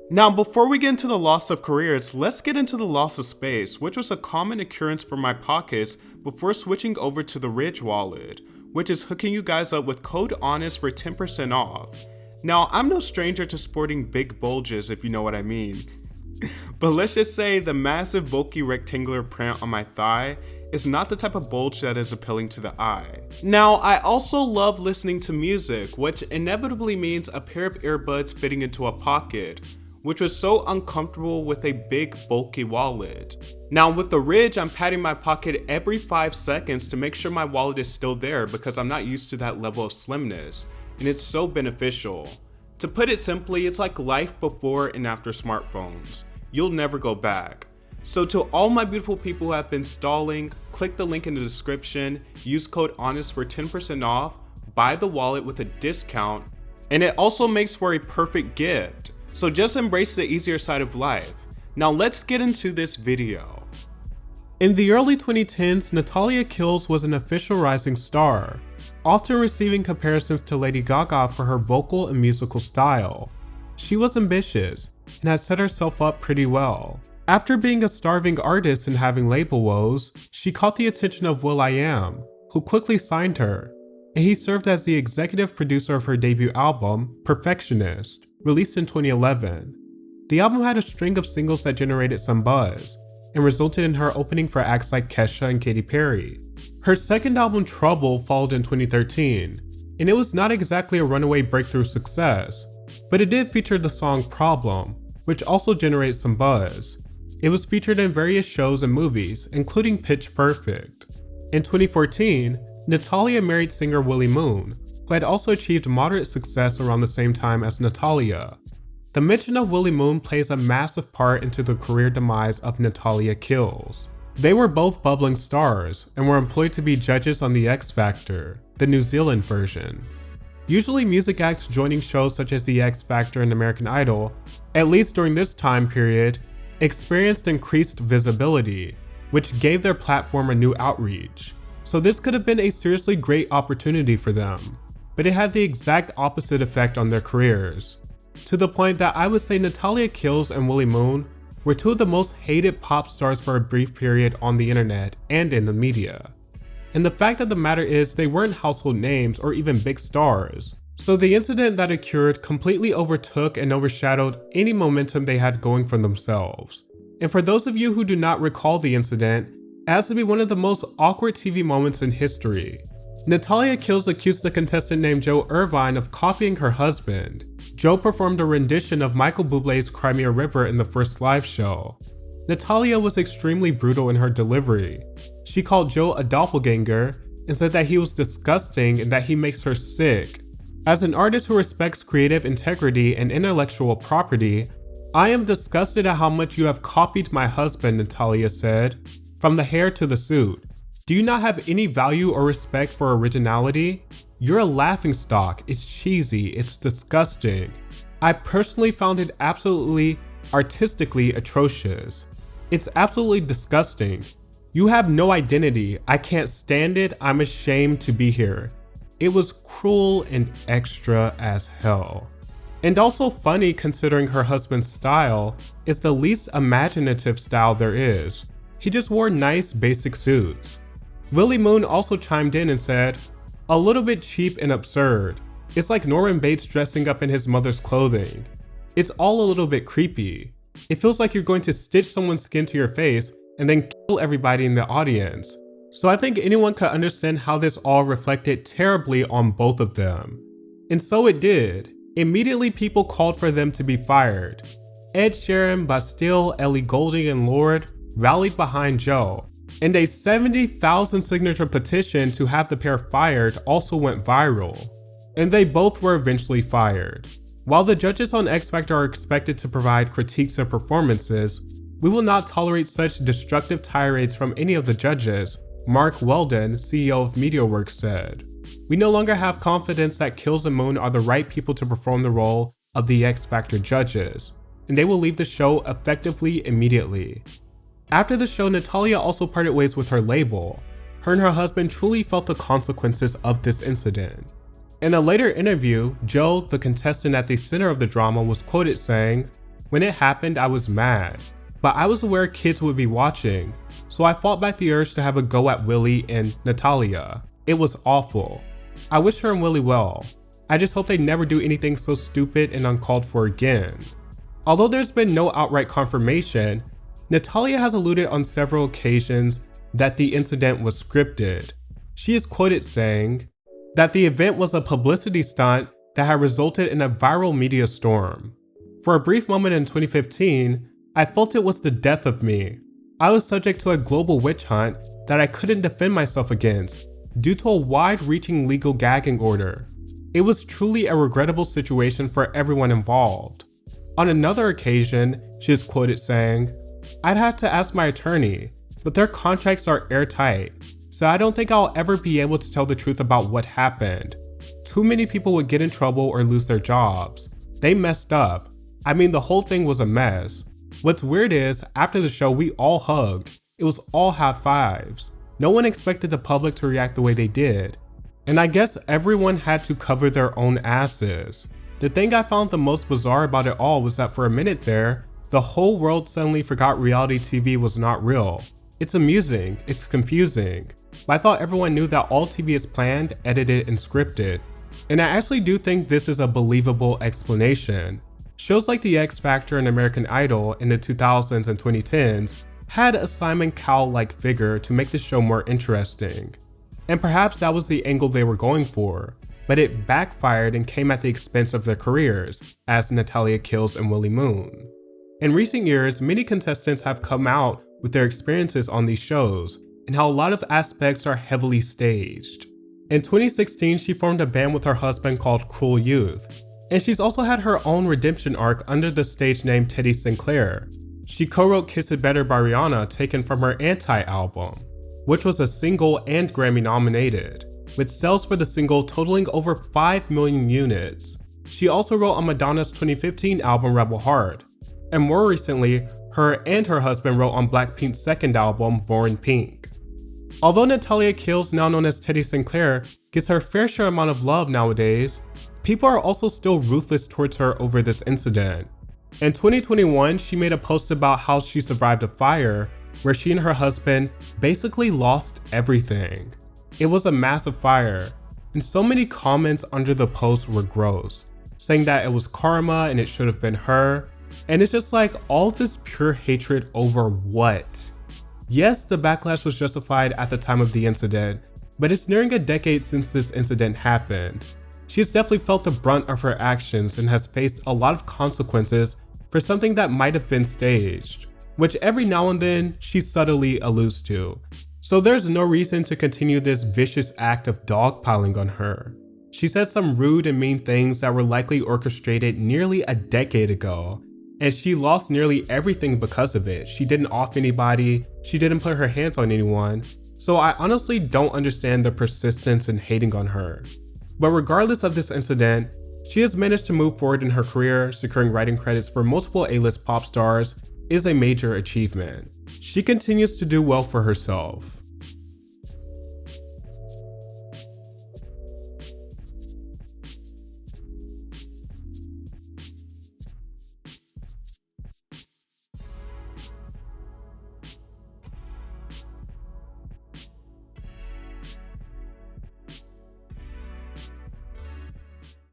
Now, before we get into the loss of careers, let's get into the loss of space, which was a common occurrence for my pockets before switching over to the Ridge wallet, which is hooking you guys up with code HONEST for 10% off. Now, I'm no stranger to sporting big bulges, if you know what I mean. But let's just say the massive bulky rectangular print on my thigh is not the type of bulge that is appealing to the eye. Now, I also love listening to music, which inevitably means a pair of earbuds fitting into a pocket, which was so uncomfortable with a big bulky wallet. Now with the Ridge, I'm patting my pocket every 5 seconds to make sure my wallet is still there because I'm not used to that level of slimness, and it's so beneficial. To put it simply, it's like life before and after smartphones. You'll never go back. So to all my beautiful people who have been stalling, click the link in the description, use code HONEST for 10% off, buy the wallet with a discount, and it also makes for a perfect gift. So just embrace the easier side of life. Now let's get into this video. In the early 2010s, Natalia Kills was an official rising star, often receiving comparisons to Lady Gaga for her vocal and musical style. She was ambitious and had set herself up pretty well. After being a starving artist and having label woes, she caught the attention of will.i.am, who quickly signed her, and he served as the executive producer of her debut album, Perfectionist, released in 2011. The album had a string of singles that generated some buzz, and resulted in her opening for acts like Kesha and Katy Perry. Her second album, Trouble, followed in 2013, and it was not exactly a runaway breakthrough success, but it did feature the song Problem, which also generated some buzz. It was featured in various shows and movies, including Pitch Perfect. In 2014, Natalia married singer Willie Moon, who had also achieved moderate success around the same time as Natalia. The mention of Willie Moon plays a massive part into the career demise of Natalia Kills. They were both bubbling stars and were employed to be judges on the X Factor, the New Zealand version. Usually music acts joining shows such as the X Factor and American Idol, at least during this time period, experienced increased visibility, which gave their platform a new outreach. So this could have been a seriously great opportunity for them, but it had the exact opposite effect on their careers, to the point that I would say Natalia Kills and Willie Moon were two of the most hated pop stars for a brief period on the internet and in the media. And the fact of the matter is they weren't household names or even big stars, so the incident that occurred completely overtook and overshadowed any momentum they had going for themselves. And for those of you who do not recall the incident, it has to be one of the most awkward TV moments in history. Natalia Kills accused a contestant named Joe Irvine of copying her husband. Joe performed a rendition of Michael Bublé's Cry Me a River in the first live show. Natalia was extremely brutal in her delivery. She called Joe a doppelganger and said that he was disgusting and that he makes her sick. As an artist who respects creative integrity and intellectual property, I am disgusted at how much you have copied my husband, Natalia said. From the hair to the suit. Do you not have any value or respect for originality? You're a laughingstock, it's cheesy, it's disgusting. I personally found it absolutely artistically atrocious. It's absolutely disgusting. You have no identity, I can't stand it, I'm ashamed to be here. It was cruel and extra as hell. And also funny considering her husband's style is the least imaginative style there is. He just wore nice basic suits. Willie Moon also chimed in and said, "A little bit cheap and absurd. It's like Norman Bates dressing up in his mother's clothing. It's all a little bit creepy. It feels like you're going to stitch someone's skin to your face and then kill everybody in the audience." So I think anyone could understand how this all reflected terribly on both of them. And so it did. Immediately people called for them to be fired. Ed Sheeran, Bastille, Ellie Goulding, and Lorde rallied behind Joe. And a 70,000 signature petition to have the pair fired also went viral. And they both were eventually fired. While the judges on X Factor are expected to provide critiques of performances, we will not tolerate such destructive tirades from any of the judges, Mark Weldon, CEO of MediaWorks, said. We no longer have confidence that Kills and Moon are the right people to perform the role of the X Factor judges, and they will leave the show effectively immediately. After the show, Natalia also parted ways with her label. Her and her husband truly felt the consequences of this incident. In a later interview, Joe, the contestant at the center of the drama, was quoted saying, When it happened, I was mad, but I was aware kids would be watching, so I fought back the urge to have a go at Willie and Natalia. It was awful. I wish her and Willie well. I just hope they never do anything so stupid and uncalled for again. Although there's been no outright confirmation, Natalia has alluded on several occasions that the incident was scripted. She is quoted saying that the event was a publicity stunt that had resulted in a viral media storm. For a brief moment in 2015, I felt it was the death of me. I was subject to a global witch hunt that I couldn't defend myself against due to a wide-reaching legal gagging order. It was truly a regrettable situation for everyone involved. On another occasion, she is quoted saying, "I'd have to ask my attorney, but their contracts are airtight, so I don't think I'll ever be able to tell the truth about what happened. Too many people would get in trouble or lose their jobs. They messed up. I mean, the whole thing was a mess. What's weird is, after the show, we all hugged. It was all high fives. No one expected the public to react the way they did. And I guess everyone had to cover their own asses. The thing I found the most bizarre about it all was that for a minute there, the whole world suddenly forgot reality TV was not real. It's amusing, it's confusing, but I thought everyone knew that all TV is planned, edited, and scripted. And I actually do think this is a believable explanation. Shows like The X Factor and American Idol in the 2000s and 2010s had a Simon Cowell-like figure to make the show more interesting. And perhaps that was the angle they were going for, but it backfired and came at the expense of their careers, as Natalia Kills and Willie Moon. In recent years, many contestants have come out with their experiences on these shows and how a lot of aspects are heavily staged. In 2016, she formed a band with her husband called Cruel Youth, and she's also had her own redemption arc under the stage name Teddy Sinclair. She co-wrote Kiss It Better by Rihanna, taken from her Anti album, which was a single and Grammy nominated, with sales for the single totaling over 5 million units. She also wrote on Madonna's 2015 album Rebel Heart, and more recently, her and her husband wrote on Blackpink's second album Born Pink. Although Natalia Kills, now known as Teddy Sinclair, gets her fair share amount of love nowadays, people are also still ruthless towards her over this incident. In 2021, she made a post about how she survived a fire where she and her husband basically lost everything. It was a massive fire, and so many comments under the post were gross, saying that it was karma and it should have been her. And it's just like, all this pure hatred over what? Yes, the backlash was justified at the time of the incident, but it's nearing a decade since this incident happened. She has definitely felt the brunt of her actions and has faced a lot of consequences for something that might have been staged, which every now and then she subtly alludes to. So there's no reason to continue this vicious act of dogpiling on her. She said some rude and mean things that were likely orchestrated nearly a decade ago, and she lost nearly everything because of it. She didn't off anybody, she didn't put her hands on anyone, so I honestly don't understand the persistence in hating on her. But regardless of this incident, she has managed to move forward in her career. Securing writing credits for multiple A-list pop stars is a major achievement. She continues to do well for herself.